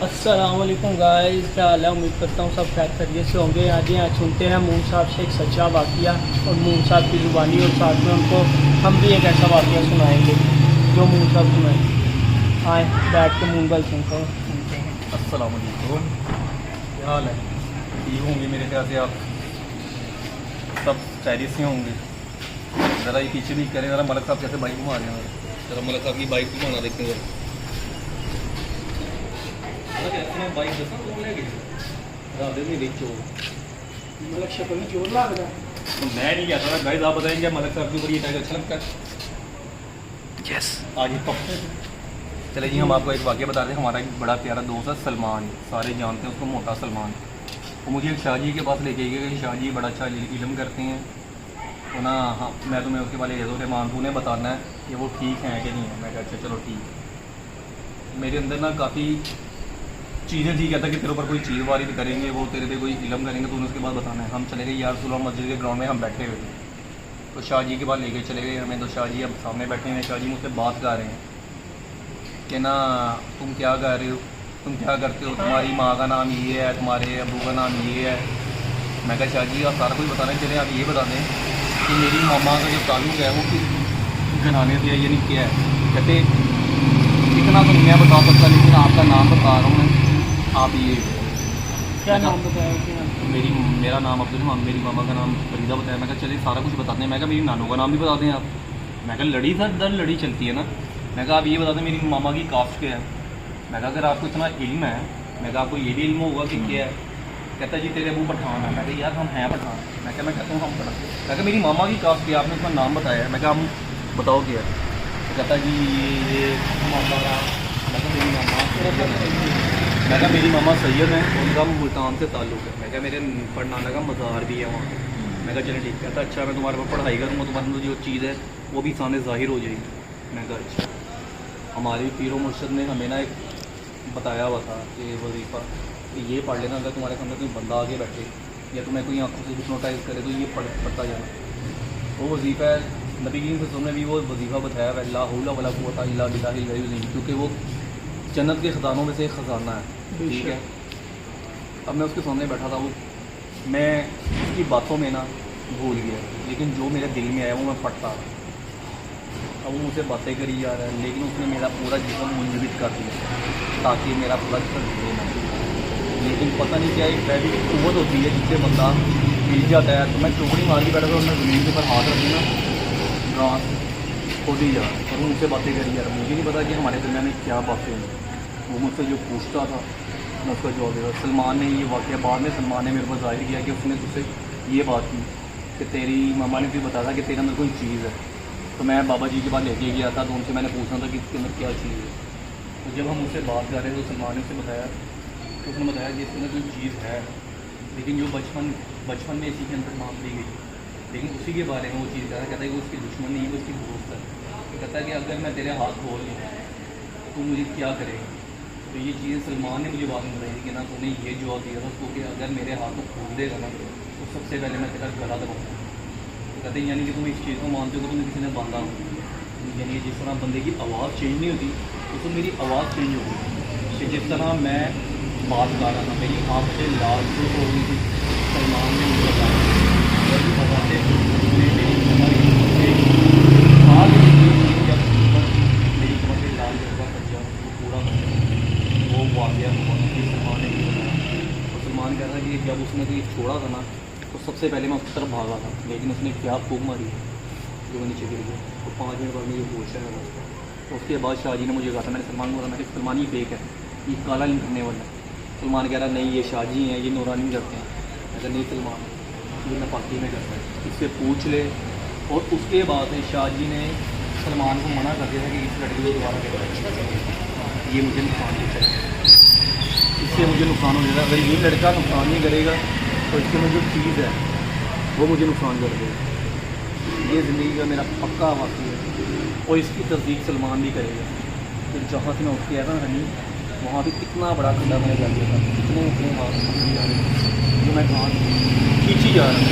अस्सलाम वालेकुम गाइस, क्या हाल है। उम्मीद करता हूँ सब खैरियत से होंगे। आज सुनते हैं मून साहब से एक सच्चा वाक़या और मून साहब की ज़ुबानी, और साथ में उनको हम भी एक ऐसा वाक़या सुनाएंगे जो मून साहब सुनाए। आए बैठ के मून भाई सुनते हैं। अस्सलाम वालेकुम, क्या हाल है? ठीक होंगे मेरे ख्याल से आप सब खैरियत से होंगे। ज़रा ये पीछे भी करें, ज़रा मलक साहब कैसे बाइक घुमा रहे हैं। ज़रा मलक साहब की बाइक घुमाना देखते हैं। बाइक दसा तो मतलब शक्ल में जोर लग रहा है। तो मैं नहीं कहता था गाइस, आप बताएंगे मलक साहब के ऊपर ये टैग अच्छा लगता है? यस, आगे तो चले जी, हम आपको एक वाक़या बताते हैं। हमारा एक बड़ा प्यारा दोस्त है सलमान, सारे जानते हैं उसको, मोटा सलमान। वो मुझे एक शाहजी के पास लेके गए कि शाहजी बड़ा अच्छा इल्म करते हैं तो ना, हाँ मैं तुम्हें उसके वाले ये मान तूने बताना है कि वो ठीक हैं कि नहीं है। मैं कहा अच्छा चलो ठीक। मेरे अंदर ना काफ़ी चीज़ें थी, कहता कि तेरे ऊपर कोई चीज़ वारिद करेंगे, वो तेरे पे कोई इल्म करेंगे, तूने उसके बाद बताना है। हम चले गए यार रसूलुल्लाह मस्जिद के ग्राउंड में, हम बैठे हुए थे तो शाहजी के पास लेके चले गए हमें। तो शाहजी अब सामने बैठे हैं, शाहजी मुझसे बात कर रहे हैं कि ना तुम क्या कर रहे हो, तुम क्या करते हो, तुम्हारी माँ का नाम ये है, तुम्हारे अबू का नाम ये है। मैं कहा शाहजी आप सारा कुछ बताना, चले आप ये बता दें कि मेरी मामा का जो ताल्लुक़ है वो किस घराने से है, यानी क्या है। कहते इतना तो मैं बता सकता, लेकिन आपका नाम बता रहा हूँ मैं, आप ये क्या नाम बताया कि मेरा नाम अब्दुल, मेरी मामा का नाम फरीदा बताया। मैं कहा चलिए सारा कुछ बताते हैं। मैं कहा मेरी नानों का नाम भी बता दें आप। मैं कहा लड़ी सर दर लड़ी चलती है ना। मैं कहा आप ये बता दें मेरी मामा की कास्ट क्या है। मैं कहा अगर आपको इतना इल्म है, मैं कहा आपको ये भी इल्म होगा कि क्या है। कहता जी तेरे अबू पठान है। मैं कहा यार हम हैं पठान। मैं कहता हूँ हम पठान। मैं कहा मेरी मामा की कास्ट क्या है, आपने उसका नाम बताया है। मैं कहा हम बताओ क्या है। तो कहता जी ये मामा। मैं कहा मेरी मामा, मैं कहा मेरी मामा सैयद हैं, उनका मुल्तान से ताल्लुक़ है। मैं कहा मेरे पढ़नाना का मज़ार भी है वहाँ। मैं कहा चलिए ठीक है। कहता अच्छा मैं तुम्हारे पर पढ़ाई करूँगा, तुम्हारे अंदर जो चीज़ है वो भी सामने ज़ाहिर हो जाएगी। मैं कहा अच्छा। हमारी पीर मुर्शद ने हमें ना एक बताया हुआ था कि वजीफ़ा ये पढ़ लेना, अगर तुम्हारे सामने कोई बंदा आगे बैठे या तुम्हें कोई आंखों से हिप्नोटाइज करे तो ये पढ़ता जाना। वो वजीफ़ा है, नबी करीम से तुमने भी वो वजीफ़ा बताया है, ला हौला वला कुव्वता इल्ला बिल्लाहिल अलीय्यिल अज़ीम, क्योंकि वो जन्नत के ख़जानों में से एक ख़जाना है। ठीक है। अब मैं उसके सामने बैठा था, वो मैं उसकी बातों में ना भूल गया, लेकिन जो मेरे दिल में आया वो मैं पढ़ता रहा। अब वो मुझसे बातें करी जा रहा है, लेकिन उसने मेरा पूरा जिस्म मुंजबित कर दिया ताकि मेरा पूरा जिस्म हिले ना। लेकिन पता नहीं क्या एक पहली क़ुव्वत होती है जिससे बंदा हिल जाता है। तो मैं चौकड़ी मार के बैठा था और मैं ज़मीन के ऊपर हाथ रख दूँ ना, खुद ही जा और वो मुझसे बातें करी जा रहा। मुझे नहीं पता कि हमारे दरमियान में क्या बातें हैं। वो मुझसे जो पूछता था मैं उसका जवाब देता। सलमान ने ये वाक़या बाद में सलमान ने मेरे को ज़ाहिर किया कि उसने तुझसे ये बात की कि तेरी मामा ने भी बताया था कि तेरे अंदर कोई चीज़ है। तो मैं बाबा जी के पास लेके गया था, तो उनसे मैंने पूछा था कि इसके अंदर क्या चीज़ है। तो जब हम उससे बात कर रहे थे तो सलमान ने उसे बताया, तो उसने बताया कि इसके अंदर कोई चीज़ है, लेकिन जो बचपन में इसी के अंदर मान ली गई। लेकिन उसी के बारे में वो चीज़ कहता है कि वो उसकी दुश्मन नहीं है, वो उसकी दोस्त है। तो कहता है कि अगर मैं तेरे हाथ खोल लूँ तो मुझे क्या करेगा। तो ये चीज़ सलमान ने मुझे बाद में बताई थी कि ना तूने ये जवाब दिया था उसको कि अगर मेरे हाथ को खोल देगा ना तो सबसे पहले मैं तेरा गला दबाऊँगा। तो कहते हैं यानी कि तुम इस चीज़ को मानते हो कि तुम्हें किसी ने बांधा हो, यानी जिस तरह बंदे की आवाज़ चेंज नहीं होती तो मेरी आवाज़ चेंज हो गई कि जिस तरह मैं बात कर रहा था मेरी आँख से लाल जो हो गई थी। सलमान ने मुझे बताया मेरी कमर से लाल जगह बच्चा पूरा वो वाक़या हुआ कि सलमान ने भी बताया। तो सलमान कह रहा है कि जब उसने तो ये छोड़ा था ना तो सबसे पहले मैं उसकी तरफ भागा था, लेकिन उसने क्या फूक मारी जो मैं नीचे गिर गया। तो 5 मिनट बाद मुझे पूछा है उसका। तो उसके बाद शाहजी ने मुझे कहा था, मैंने सलमान को बोला मैं सलमान ये फेक है, ये काला नहीं करने वाला है। सलमान कह रहा नहीं ये शाहजी हैं, ये नूरानी करते हैं। अगर नहीं सलमान ये नपाकी में करता है, इससे पूछ ले। और उसके बाद शाहजी ने सलमान को मना कर दिया था कि इस लड़के को दोबारा ये मुझे नुकसान पहुँचाएगा, इससे मुझे नुकसान हो जाएगा। अगर ये लड़का नुकसान नहीं करेगा तो इसके में जो चीज़ है वो मुझे नुकसान कर देगा। ये ज़िंदगी का मेरा पक्का वाक़या है और इसकी तस्दीक सलमान भी करेगा। तो जहाँ से मैं उठ के आया था हनी, वहाँ भी कितना बड़ा खड्डा मैंने कर दिया था, कितने उतने हाथ जो मैं कहाँ खींची जा रहा हूँ।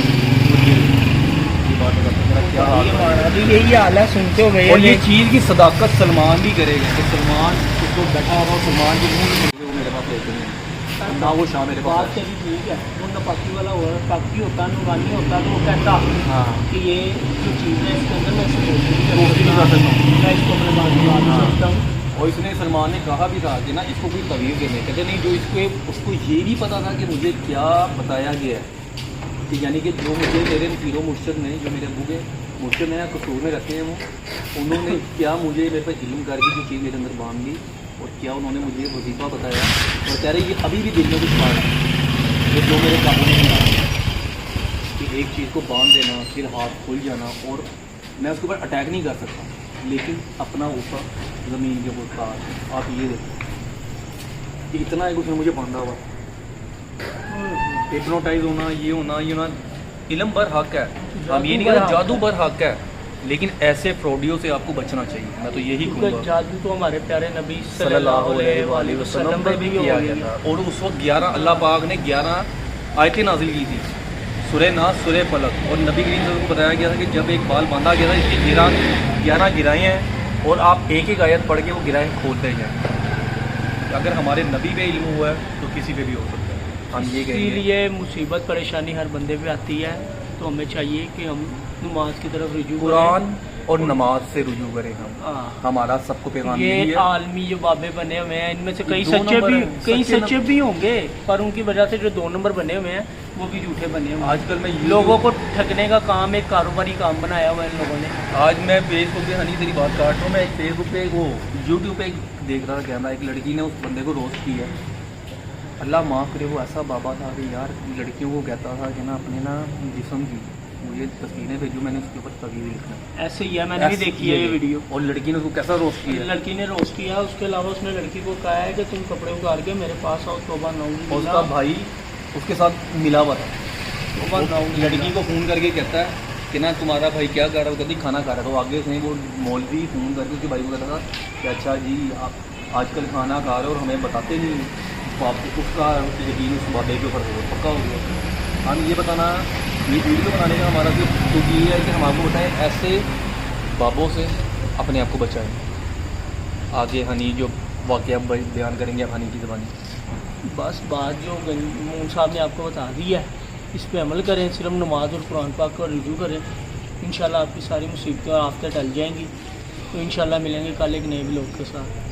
ये बात बताता मेरा क्या हाल है, अभी यही हाल है, सुनते हो गए। और ये चीज़ की सदाकत सलमान भी करेगा। तो सलमान उसको बैठा हुआ, सलमान के मुँह में वो मेरे मेरे पास होते नहीं है, ना वो शाह मेरे बात पास है। तेरी ठीक है, वो नपाकी वाला हो नपाकी होता नूरानी होता तो वो कहता हाँ कि ये जो चीज़ है इसके अंदर मैं इसको दोस्ती नहीं कर सकता हूँ। मैं इसको अपने बात में बात करता हूँ। और इसने सलमान ने कहा भी था कि ना इसको कोई तवीज़ देने, कहते नहीं जो इसको उसको ये भी पता था कि मुझे क्या बताया गया है कि यानी कि जो मुझे मेरे पीरो मुर्शद ने, जो मेरे अबू के मुर्शद ने या कसूर में रखते हैं वो, उन्होंने क्या मुझे मेरे पर इल्म करके जो चीज़ मेरे अंदर बांध दी और क्या उन्होंने मुझे वजीफ़ा बताया और कह रहे ये अभी भी दिल में कुछ बात है ये जो मेरे काबू में नहीं आ रहा कि एक चीज़ को बांध देना फिर हाथ खुल जाना और मैं उसके ऊपर अटैक नहीं कर सकता, लेकिन अपना ऊपर ज़मीन के ऊपर तार आप ये देखो कि इतना एक उसने मुझे बांधा हुआ, हिप्नोटाइज होना ये होना इल्म बर हक है, हम ये नहीं कहते जादू बर हक है, लेकिन ऐसे फ्रॉडियों से आपको बचना चाहिए। मैं तो यही क्योंकि कहूँगा जादू तो हमारे प्यारे नबी सल्लल्लाहु अलैहि वसल्लम पर भी किया गया था और उस वक्त 11 अल्लाह पाक ने 11 आयतें नाजिल की थी, सूरह नास, सूरह फलक, और नबी करीम सल्लल्लाहु अलैहि वसल्लम को बताया गया था कि जब एक बाल बांधा गया था इसकी 11 गिराएँ हैं और आप एक एक आयत पढ़ के वो गिराएँ खोलते जाएँ। अगर हमारे नबी पे इल्म हुआ है तो किसी पे भी हो सकता है। हम ये कहेंगे इसीलिए मुसीबत परेशानी हर बंदे पे आती है, तो हमें चाहिए कि हम नमाज की तरफ रुजू कुरान और नमाज से रुजू करें हम, हाँ। हमारा सबको पैगाम यही ये है। आलमी जो बाबे बने हुए हैं इनमें से कई दो सच्चे नंबर भी हैं, कई सच्चे सच्चे भी होंगे, पर उनकी वजह से जो 2 नंबर बने हुए हैं वो भी झूठे बने हुए हैं। आजकल मैं लोगों को ठगने का काम एक कारोबारी काम बनाया हुआ है इन लोगों ने। आज मैं फेसबुक पे, हनी तेरी बात काट रहा हूँ, मैं एक फेसबुक पे वो यूट्यूब पे देख रहा था कैमरा, एक लड़की ने उस बंदे को रोस्ट किया। अल्लाह माफ़ करे वो ऐसा बाबा था कि यार लड़कियों को कहता था कि ना अपने ना जिस्म की मुझे तस्वीरें भेजो, मैंने उसके ऊपर तस्वीर लिखना है। ऐसे ही है, मैंने भी देखी है ये वीडियो। और लड़की ने उसको कैसा रोस्ट किया। लड़की ने रोस्ट किया, उसके अलावा उसने लड़की को कहा है कि तुम कपड़े उतार के मेरे पास आओ, तौबा और नाउज़ उसका भाई उसके साथ मिला हुआ था, तौबा नाउज़ लड़की को फ़ोन करके कहता है कि ना तुम्हारा भाई क्या कर रहा है, वो कहती खाना खा रहा था। तो आगे उसने वो मौलवी फ़ोन करके उसके भाई को कहता था कि अच्छा जी आप आजकल खाना खा रहे हो और हमें बताते नहीं, तो आप उसका यकीन उस बाबे के ऊपर हो पक्का हो गया। हम ये बताना, ये वीडियो बनाने का हमारा जो क्योंकि ये है कि हम आपको बताएं ऐसे बाबों से अपने आप को बचाएं। आगे हनी जो वाक़या बयान करेंगे आप हनी की ज़बानी। बस बात जो मून साहब ने आपको बता दी है इस पे अमल करें, सिर्फ नमाज और कुरान पाक का रुजू करें, इंशाल्लाह आपकी सारी मुसीबतें और आफतें टल जाएंगी। तो इंशाल्लाह मिलेंगे कल एक नए ब्लॉग के साथ।